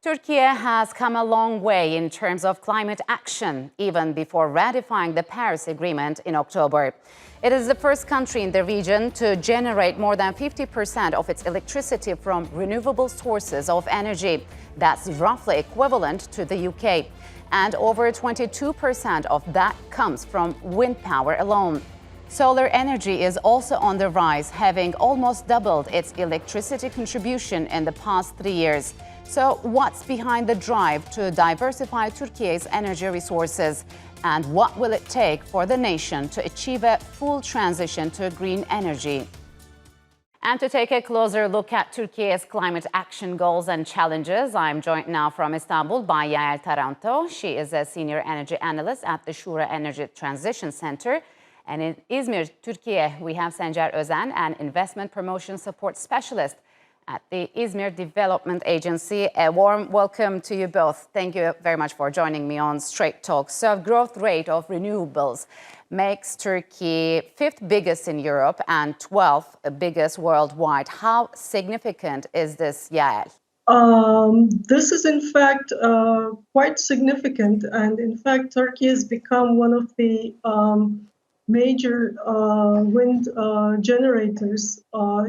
Turkiye has come a long way in terms of climate action, even before ratifying the Paris Agreement in October. It is the first country in the region to generate more than 50% of its electricity from renewable sources of energy. That's roughly equivalent to the UK. And over 22% of that comes from wind power alone. Solar energy is also on the rise, having almost doubled its electricity contribution in the past 3 years. So what's behind the drive to diversify Turkey's energy resources? And what will it take for the nation to achieve a full transition to green energy? And to take a closer look at Turkey's climate action goals and challenges, I'm joined now from Istanbul by Yael Taranto. She is a senior energy analyst at the Shura Energy Transition Center. And in İzmir, Turkiye, we have Sencer Özen, an investment promotion support specialist at the İzmir Development Agency. A warm welcome to you both. Thank you very much for joining me on Straight Talk. So, growth rate of renewables makes Turkey fifth biggest in Europe and 12th biggest worldwide. How significant is this, Yael? This is in fact quite significant, and in fact Turkey has become one of the major wind generators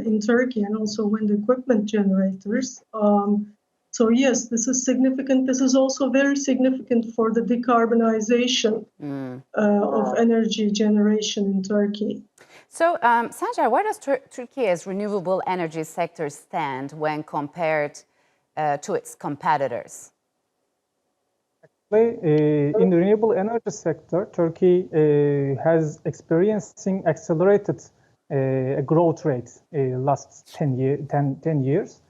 in Turkey, and also wind equipment generators. So yes, this is significant. This is also very significant for the decarbonization of energy generation in Turkey. So, Sancar, where does Turkey's renewable energy sector stand when compared to its competitors? In the renewable energy sector, Turkey has experiencing accelerated growth rate last 10 years.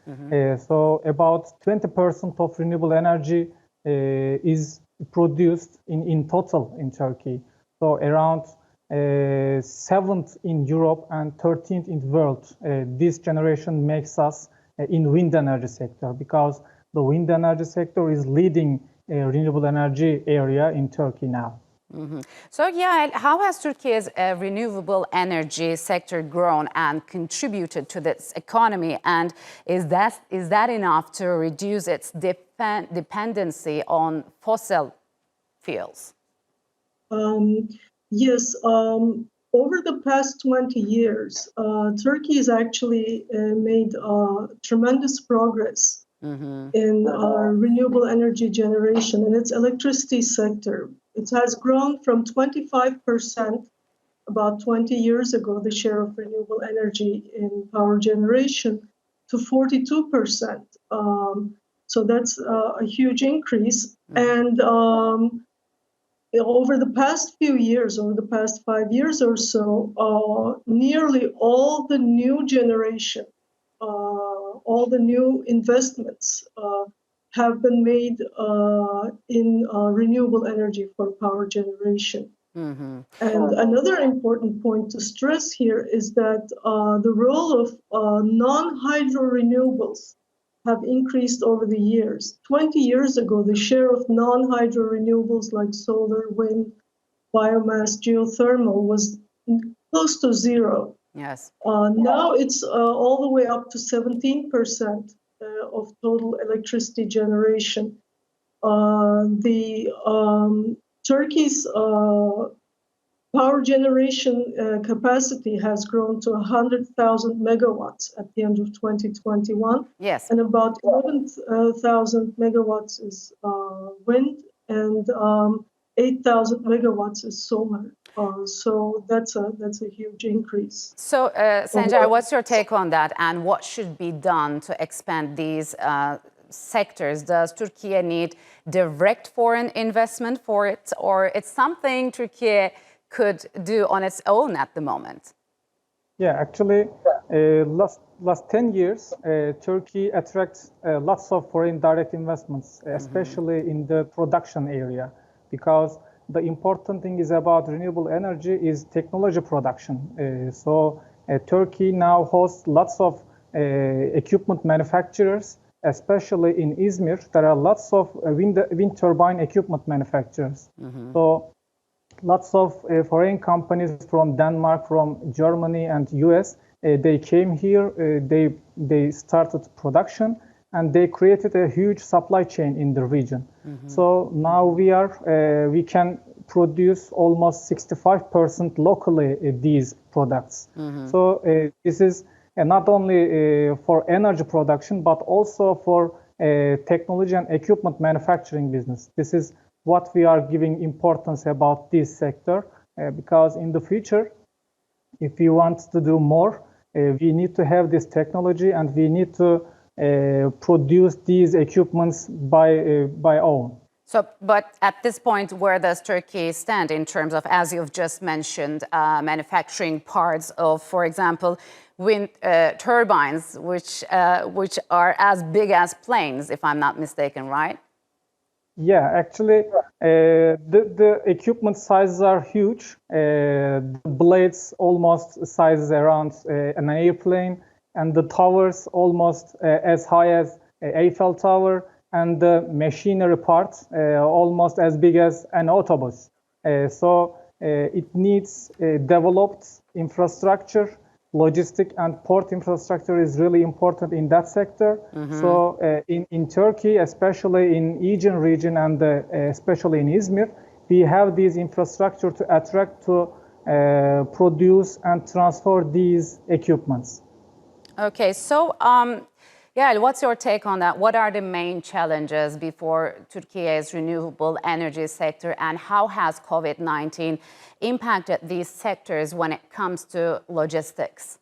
So about 20% of renewable energy is produced in total in Turkey. So around 7th in Europe and 13th in the world. This generation makes us in wind energy sector, because the wind energy sector is leading renewable energy area in Turkey now. So, yeah, how has Turkey's renewable energy sector grown and contributed to this economy? And is that enough to reduce its dependency on fossil fuels? Yes. Over the past 20 years, Turkey has actually made tremendous progress in renewable energy generation in its electricity sector. It has grown from 25% about 20 years ago, the share of renewable energy in power generation, to 42%. So that's a huge increase. And over the past few years, over the past 5 years or so, nearly all the new generation, all the new investments have been made in renewable energy for power generation. And another important point to stress here is that the role of non-hydro renewables have increased over the years. 20 years ago, the share of non-hydro renewables like solar, wind, biomass, geothermal was close to zero. Yes. Now it's all the way up to 17% of total electricity generation. Turkey's power generation capacity has grown to 100,000 megawatts at the end of 2021. Yes. And about 11,000 megawatts is wind, and 8,000 megawatts is solar. So that's a huge increase. So, Sencer, what's your take on that, and what should be done to expand these sectors? Does Turkey need direct foreign investment for it, or it's something Turkey could do on its own at the moment? Yeah, actually, last 10 years, Turkey attracts lots of foreign direct investments, especially in the production area, because the important thing is about renewable energy is technology production. So Turkey now hosts lots of equipment manufacturers, especially in İzmir. There are lots of wind turbine equipment manufacturers. So lots of foreign companies from Denmark, from Germany and US, they came here, they started production, and they created a huge supply chain in the region. So now we can produce almost 65% locally these products. So this is not only for energy production, but also for technology and equipment manufacturing business. This is what we are giving importance about this sector, because in the future, if we want to do more, we need to have this technology and we need to produce these equipments by own. So, but at this point, where does Turkey stand in terms of, as you've just mentioned, manufacturing parts of, for example, wind turbines, which are as big as planes, if I'm not mistaken, right? Yeah, actually, the equipment sizes are huge. The blades almost sizes around an airplane, and the towers almost as high as Eiffel Tower, and the machinery parts almost as big as an autobus. So it needs developed infrastructure. Logistic and port infrastructure is really important in that sector. So in Turkey, especially in Aegean region and especially in İzmir, we have these infrastructure to attract, to produce and transfer these equipments. Okay, so yeah, what's your take on that? What are the main challenges before Turkiye's renewable energy sector, and how has COVID-19 impacted these sectors when it comes to logistics?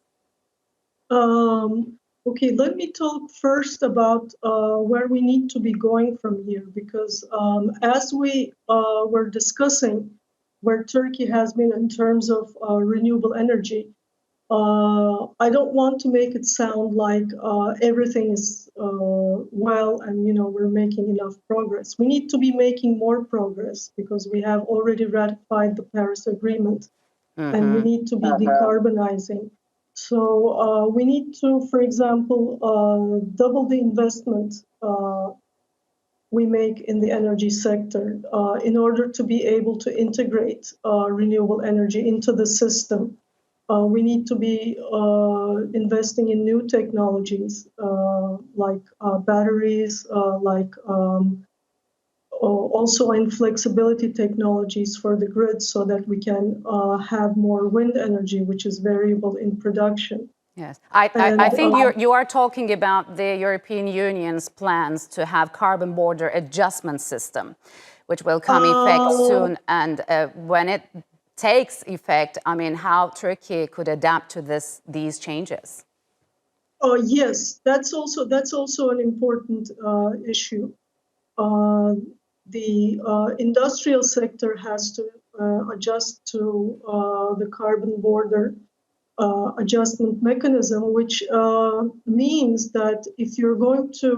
Okay, let me talk first about where we need to be going from here, because as we were discussing where Turkey has been in terms of renewable energy, I don't want to make it sound like everything is well and we're making enough progress. We need to be making more progress because we have already ratified the Paris Agreement, and we need to be decarbonizing. So we need to, for example, double the investment we make in the energy sector in order to be able to integrate renewable energy into the system. We need to be investing in new technologies like batteries, like also in flexibility technologies for the grid, so that we can have more wind energy, which is variable in production. Yes, I think you are talking about the European Union's plans to have carbon border adjustment system, which will come effect soon. And when it takes effect, I mean, how Turkey could adapt to these changes? Yes, that's also an important issue. The industrial sector has to adjust to the carbon border adjustment mechanism, which means that if you're going to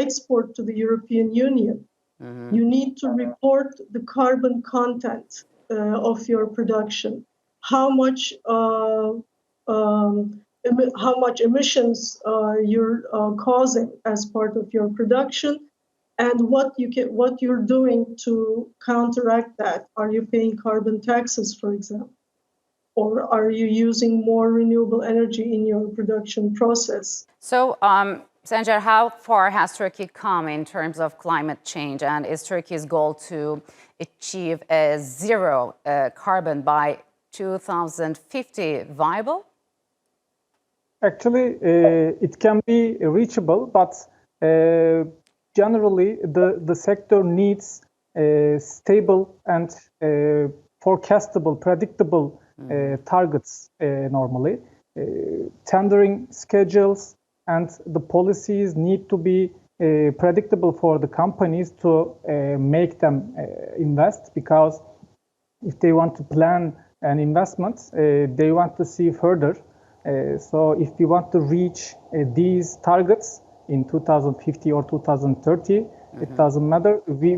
export to the European Union, you need to report the carbon content of your production, how much emissions you're causing as part of your production, and what you're doing to counteract that. Are you paying carbon taxes, for example? Or are you using more renewable energy in your production process? So, Sancar, how far has Turkey come in terms of climate change? And is Turkey's goal to achieve a zero carbon by 2050 viable? Actually, it can be reachable, but generally the sector needs stable and forecastable, predictable targets normally. Tendering schedules and the policies need to be predictable for the companies to make them invest, because if they want to plan an investment, they want to see further. So if we want to reach these targets in 2050 or 2030, it doesn't matter. We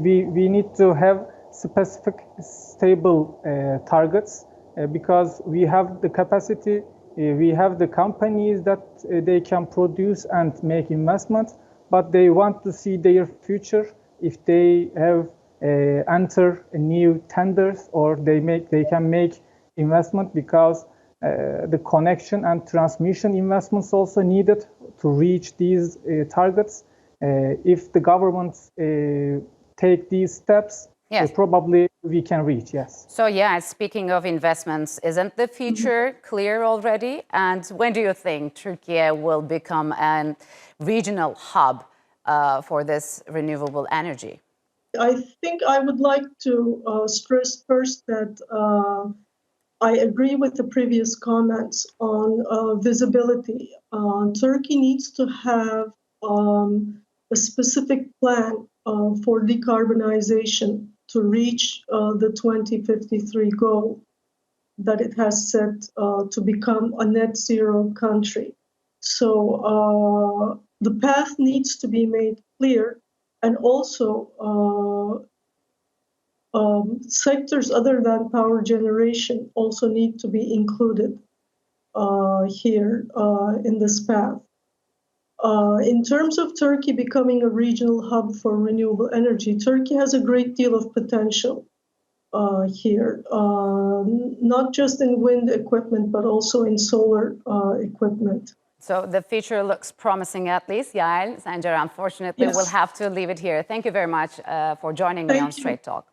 need to have specific, stable targets, because we have the capacity, we have the companies that they can produce and make investments, but they want to see their future if they have enter new tenders, or they can make investment, because the connection and transmission investments also needed to reach these targets. If the government take these steps, Yes. probably we can reach, yes. So yeah, speaking of investments, isn't the future clear already? And when do you think Turkey will become a regional hub for this renewable energy? I think I would like to stress first that I agree with the previous comments on visibility. Turkey needs to have a specific plan for decarbonization to reach the 2053 goal that it has set to become a net zero country. So the path needs to be made clear, and also sectors other than power generation also need to be included here in this path. In terms of Turkey becoming a regional hub for renewable energy, Turkey has a great deal of potential here, not just in wind equipment, but also in solar equipment. So the future looks promising, at least. Yael, Sancar, unfortunately, Yes. we'll have to leave it here. Thank you very much for joining me on Straight Talk.